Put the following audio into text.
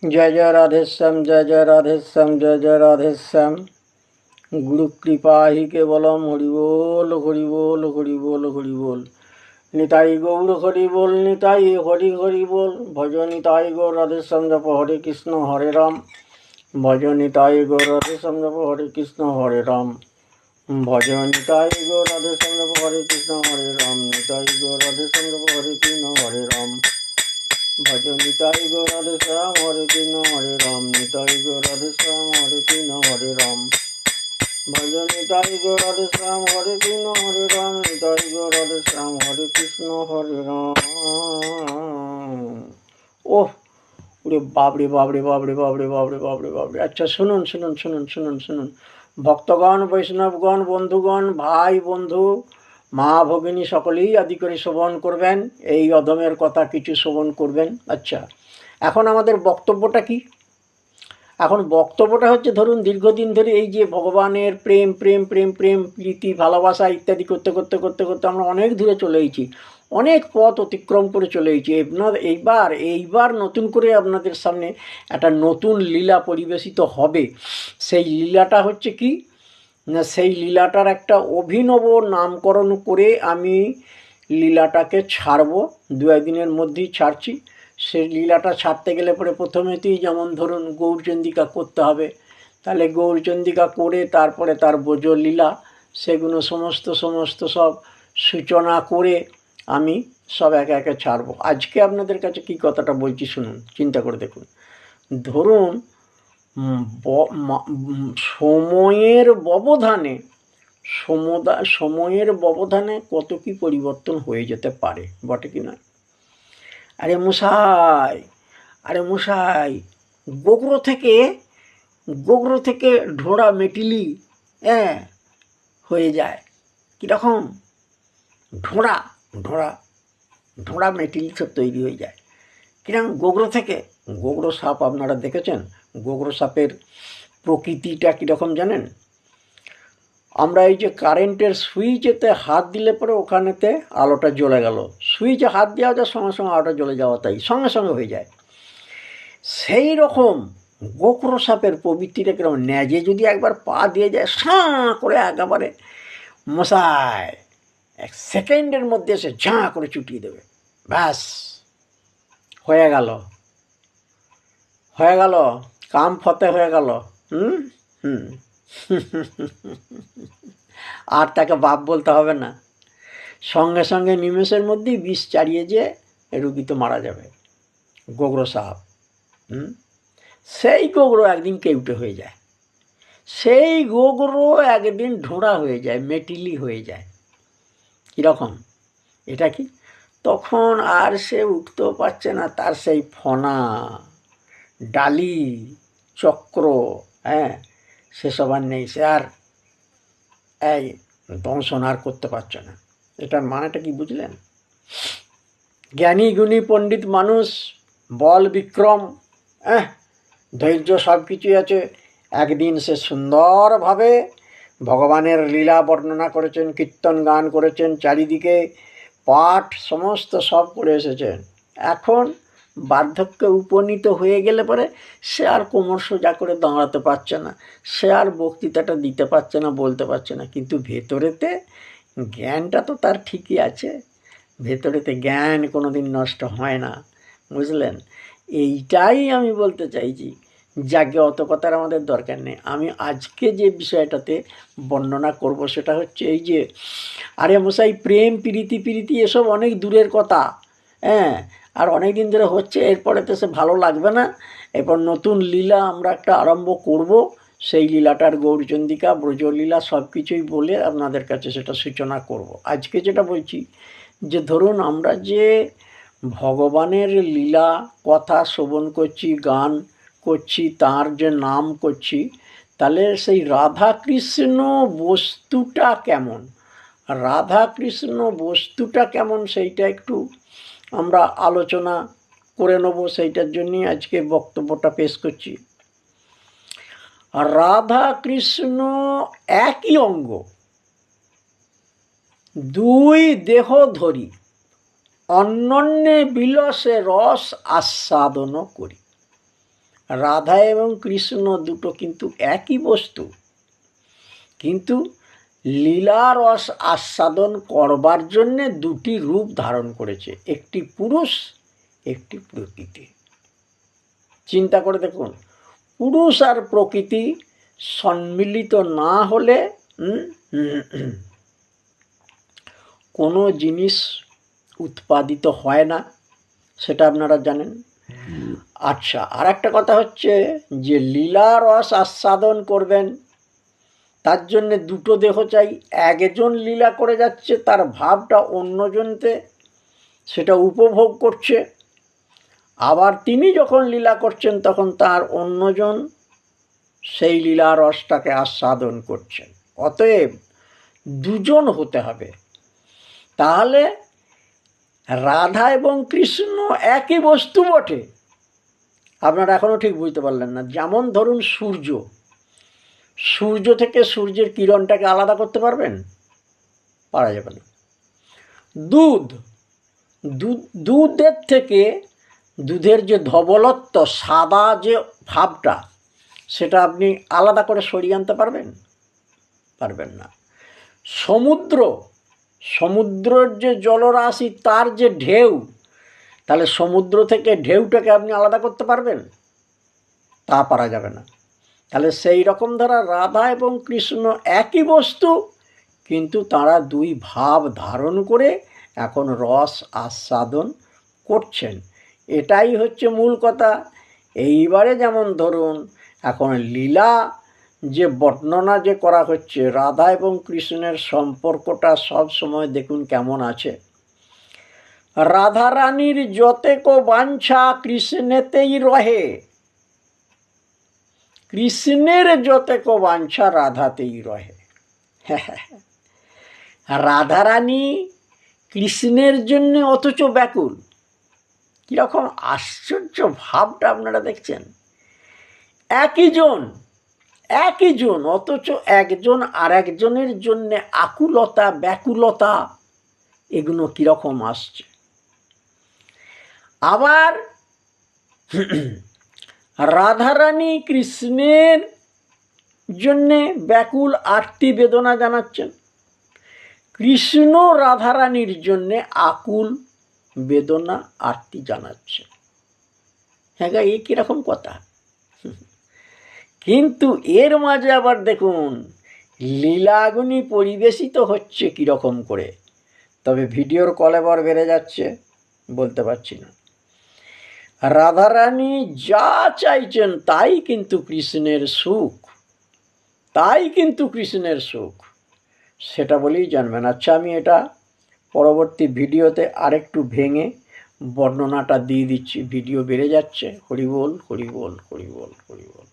जय जय राधेश्याम, जय जय राधेश्याम, जय जय राधेश्याम। गुरु कृपा ही केवलम। हरि बोल हरि बोल हरि बोल हरि बोल। निताई गौर हरि बोल, निताई हरि हरि बोल। भज निताई गौर राधेश्याम, जप हरे कृष्ण हरे राम। भज निताई गौर राधेश्याम, जप हरे कृष्ण हरे राम। भज निताई गौर राधेश्याम, जप हरे कृष्ण हरे राम। निताई गौर राधेश्याम, जप हरे कृष्ण हरे राम। भज निताई गौर राधेश्याम, हरे कृष्ण हरे राम। निताई गौर राधेश्याम, हरे कृष्ण हरे राम। भज निताई गौर राधेश्याम, हरे कृष्ण हरे राम। निताई गौर राधेश्याम, हरे कृष्ण हरे राम। ओह, ওরে বাবরে বাবরে বাবরে বাবরে বাবরে বাবরে বাবরে। আচ্ছা, শুনুন শুনুন শুনুন শুনুন শুনুন ভক্তগণ, বৈষ্ণবগণ, বন্ধুগণ, ভাই বন্ধু, মা ভগিনী সকলেই আদি করে শ্রবণ করবেন। এই অধমের কথা কিছু শ্রবণ করবেন। আচ্ছা, এখন আমাদের বক্তব্যটা কি? এখন বক্তব্যটা হচ্ছে, ধরুন দীর্ঘদিন ধরে এই যে ভগবানের প্রেম প্রেম প্রেম প্রেম প্রীতি ভালোবাসা ইত্যাদি করতে করতে করতে করতে আমরা অনেক দূরে চলে এসেছি, অনেক পথ অতিক্রম করে চলে এসেছি। এইবার নতুন করে আপনাদের সামনে একটা নতুন লীলা পরিবেশিত হবে। সেই লীলাটা হচ্ছে কি না, সেই লীলাটার একটা অভিনব নামকরণ করে আমি লীলাটাকে ছাড়বো। দু একদিনের মধ্যেই ছাড়ছি। সেই লীলাটা ছাড়তে গেলে পরে প্রথমেতেই যেমন ধরুন গৌরচন্দ্রিকা করতে হবে। তাহলে গৌরচন্দ্রিকা করে তারপরে তার ব্রজ লীলা, সেগুলো সমস্ত সব সূচনা করে আমি সব একে একে ছাড়বো। আজকে আপনাদের কাছে কি কথাটা বলছি শুনুন, চিন্তা করে দেখুন। ধরুন সময়ের ব্যবধানে কত কি পরিবর্তন হয়ে যেতে পারে, বটে কি না? আরে মশাই, গোগরো থেকে ঢোড়া মেটিলি হয়ে যায় কীরকম? ঢোড়া মেটিলি সব তৈরি হয়ে যায় কিরকম গোগরো থেকে। গোগরো সাপ আপনারা দেখেছেন? গোগরো সাপের প্রকৃতিটা কীরকম জানেন? আমরা এই যে কারেন্টের সুইচেতে হাত দিলে পরে ওখানেতে আলোটা জ্বলে গেল, সুইচে হাত দেওয়া যায় সঙ্গে সঙ্গে আলোটা জ্বলে যাওয়া, তাই সঙ্গে সঙ্গে হয়ে যায়। সেই রকম গোখরো সাপের প্রবৃত্তিটা কিরকম, ন্যাজে যদি একবার পা দিয়ে যায় সাঁ করে একেবারে মশাই 1 সেকেন্ডের মধ্যে এসে ঝাঁ করে চুটিয়ে দেবে। ব্যাস, হয়ে গেল কাম ফতে হয়ে গেল। আর তাকে বাপ বলতে হবে না, সঙ্গে সঙ্গে নিমেষের মধ্যেই বিষ চাড়িয়ে যে রুগী তো মারা যাবে। গোগরো সাপ, সেই গোগরো একদিন কেউটে হয়ে যায়, সেই গোগরো একদিন ঢোঁড়া হয়ে যায়, মেটিলি হয়ে যায়। কীরকম? এটা কি? তখন আর সে উঠতেও পারছে না, তার সেই ফনা ডালি চক্র সেসব আর নেই, সে আর এই দংশন আর করতে পারছে না। এটার মানেটা কি বুঝলেন? জ্ঞানী গুণী পণ্ডিত মানুষ, বল বিক্রম, ধৈর্য সব কিছুই আছে। একদিন সে সুন্দরভাবে ভগবানের লীলা বর্ণনা করেছেন, কীর্তন গান করেছেন, চারিদিকে পাঠ সমস্ত সব করে এসেছেন। এখন বার্ধক্যে উপনীত হয়ে গেলে পরে সে আর কোমর সোজা করে দাঁড়াতে পারছে না, সে আর বক্তৃতাটা দিতে পারছে না, বলতে পারছে না। কিন্তু ভেতরেতে জ্ঞানটা তো তার ঠিকই আছে, ভেতরেতে জ্ঞান কোনো দিন নষ্ট হয় না, বুঝলেন? এইটাই আমি বলতে চাইছি। যাকে অত কথার আমাদের দরকার নেই। আমি আজকে যে বিষয়টাতে বর্ণনা করব সেটা হচ্ছে এই যে, আরে মশাই, প্রেম প্রীতি এসব অনেক দূরের কথা, আর অনেক দিন ধরে হচ্ছে, এরপরে তো সে ভালো লাগবে না। এরপর নতুন লীলা আমরা একটা আরম্ভ করব, সেই লীলাটার গৌরচন্দ্রিকা ব্রজলীলা সব কিছুই বলে আপনাদের কাছে সেটা সূচনা করব। আজকে যেটা বলছি যে, ধরুন আমরা যে ভগবানের লীলা কথা শ্রবণ করছি, গান করছি, তার যে নাম করছি, তাহলে সেই রাধাকৃষ্ণ বস্তুটা কেমন সেইটা একটু আমরা আলোচনা করে নেব। সেইটার জন্যই আজকে বক্তব্যটা পেশ করছি। রাধা কৃষ্ণ একই অঙ্গ, দুই দেহ ধরি, অন্যন্যে বিলসে রস আস্বাদন করি। রাধা এবং কৃষ্ণ দুটো কিন্তু একই বস্তু, কিন্তু লীলা রস আস্বাদন করবার জন্যে দুটি রূপ ধারণ করেছে, একটি পুরুষ, একটি প্রকৃতি। চিন্তা করে দেখুন, পুরুষ আর প্রকৃতি সম্মিলিত না হলে কোনো জিনিস উৎপাদিত হয় না, সেটা আপনারা জানেন। আচ্ছা, আর একটা কথা হচ্ছে যে লীলা রস আস্বাদন করবেন, তার জন্যে দুটো দেহ চাই। একজন লীলা করে যাচ্ছে, তার ভাবটা অন্যজনতে সেটা উপভোগ করছে, আবার তিনি যখন লীলা করছেন তখন তার অন্যজন সেই লীলা রসটাকে আস্বাদন করছেন। অতএব দুজন হতে হবে। তাহলে রাধা এবং কৃষ্ণ একই বস্তু বটে, আপনারা এখনও ঠিক বুঝতে পারলেন না। যেমন ধরুন সূর্য থেকে সূর্যের কিরণটাকে আলাদা করতে পারবেন? পারা যাবে না। দুধের থেকে দুধের যে ধবলত্ব, সাদা যে ভাবটা, সেটা আপনি আলাদা করে সরিয়ে আনতে পারবেন? পারবেন না। সমুদ্রের যে জলরাশি, তার যে ঢেউ, তাহলে সমুদ্র থেকে ঢেউটাকে আপনি আলাদা করতে পারবেন? তা পারা যাবে না। তাহলে সেই রকম দ্বারা রাধা এবং কৃষ্ণ একই বস্তু, কিন্তু তারা দুই ভাব ধারণ করে এখন রস আস্বাদন করছেন। এটাই হচ্ছে মূল কথা। এইবারে যেমন ধরুন এখন লীলা যে বর্ণনা যে করা হচ্ছে, রাধা এবং কৃষ্ণের সম্পর্কটা সব সময় দেখুন কেমন আছে। রাধারানীর যতেক বাঞ্ছা কৃষ্ণেতেই রহে, কৃষ্ণের যতেক বাঞ্ছা রাধাতেই রহে। রাধারানী কৃষ্ণের জন্য অথচ ব্যাকুল। কীরকম আশ্চর্য ভাবটা আপনারা দেখছেন। একই জন অথচ একজন আর একজনের জন্যে আকুলতা, ব্যাকুলতা, এগুলো কীরকম আসছে। আবার রাধারানী কৃষ্ণের জন্যে ব্যাকুল আরতি বেদনা জানাচ্ছেন, কৃষ্ণ রাধারানীর জন্যে আকুল বেদনা আরতি জানাচ্ছে। হ্যাঁ, এই কীরকম কথা। কিন্তু এর মাঝে আবার দেখুন লীলাগুনি পরিবেশিত হচ্ছে কীরকম করে। তবে ভিডিওর কলেবর বেড়ে যাচ্ছে, বলতে পারছি না। রাধারানী যা চাইছেন তাই কিন্তু কৃষ্ণের সুখ, সেটা বলেই জানবেন। আচ্ছা, আমি এটা পরবর্তী ভিডিওতে আরেকটু ভেঙে বর্ণনাটা দিয়ে দিচ্ছি। ভিডিও বেড়ে যাচ্ছে। হরি বল, হরি বল, হরি বল, হরি বল।